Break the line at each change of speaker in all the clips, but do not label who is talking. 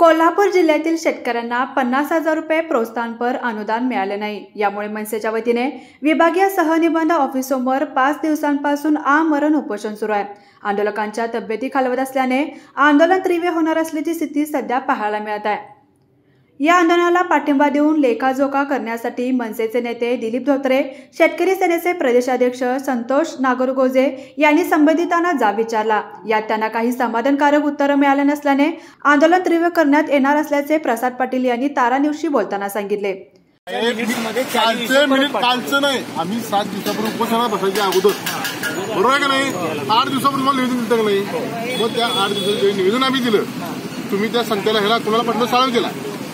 कोल्हापूर जिल्ह्यातील शेतकऱ्यांना 50,000 रुपये प्रोत्साहनपर अनुदान मिळाले नाही। यामुळे मनसेच्या वतीने विभागीय सहनिबंध ऑफिससमोर 5 दिवसांपासून आमरण उपोषण सुरू आहे। आंदोलकांच्या तब्येती खालवत असल्याने आंदोलन तीव्र होणार असल्याची स्थिती सध्या पाहायला मिळत आहे। या आंदोलनाला पाठिंबा देऊन लेखाजोखा करण्यासाठी मनसेचे नेते दिलीप धोत्रे, शेतकरी सेनेचे प्रदेशाध्यक्ष संतोष नागरगोजे यांनी संबंधितांना जाब विचारला। यात त्यांना काही समाधानकारक उत्तरं मिळाले नसल्याने आंदोलन तीव्र करण्यात येणार असल्याचे प्रसाद पाटील यांनी तारा न्यूजशी बोलताना सांगितले।
कालचं नाही, आम्ही 7 दिवसापूर्वी उपोषणाला बसायच्या अगोदर बरोबर आहे का नाही, 8 दिवसापूर्वी मला निवेदन दिलं नाही। मग त्या 8 दिवसाचं निवेदन आम्ही दिलं, तुम्ही त्या संस्थेला ह्याला कुणाला पाठवलं, साळव केला,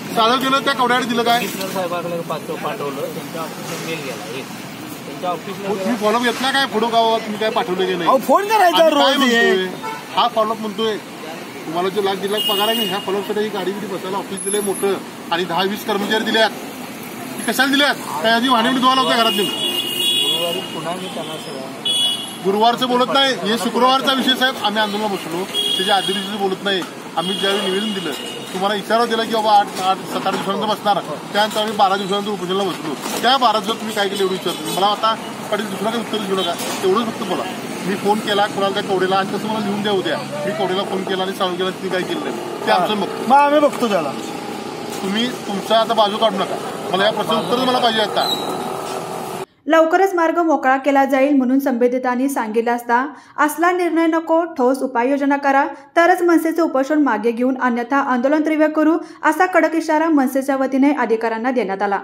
साळव केलं, त्या कवड्याकडे दिलं काय तुम्ही फॉलोअप घेतला काय, फोटो गावात तुम्ही काय पाठवलं की नाही, फोन करायचा हा फॉलोअप म्हणतोय। तुम्हाला जो 1,00,000 पगार आहे ह्या फॉलोअपसाठी ही गाडी बसायला ऑफिस दिलंय मोठं आणि 10-20 कर्मचारी दिल्यात, कशाला दिल्यात काय आधी वाहने धुवायला होत्या घरात नेऊन। गुरुवारचं बोलत नाही, हे शुक्रवारचा विषय साहेब, आम्ही आंदोलनाला बसलो त्याच्या आधी दिवशी बोलत नाही। आम्ही ज्यावेळी निवेदन दिलं तुम्हाला इशारा दिला की बाबा 8-7 दिवसांचं बसणार, त्यानंतर आम्ही 12 दिवसांचं उपोषणाला बसलो। त्या 12 दिवसात तुम्ही काय केलं एवढं विचारतो मला, आता पाटील दुसरा काही उत्तर देऊ नका, तेवढंच फक्त बोला। मी फोन केला कुणाला त्या कवडेला आणि तसं मला लिहून द्या उद्या, मी कवडेला फोन केला आणि सांगून केला तुम्ही काय केलं ते आमचं मग आम्ही बघतो त्याला। तुम्ही तुमचा आता बाजू काढू नका, मला या प्रश्न उत्तर मला पाहिजे आता।
लवकरच मार्ग मोकळा केला जाईल म्हणून संबंधितांनी सांगितलं असता असला निर्णय नको, ठोस उपाययोजना करा तरच मनसेचे उपोषण मागे घेऊन अन्यथा आंदोलन तीव्र करू असा कडक इशारा मनसेच्या वतीने अधिकाऱ्यांना देण्यात आला।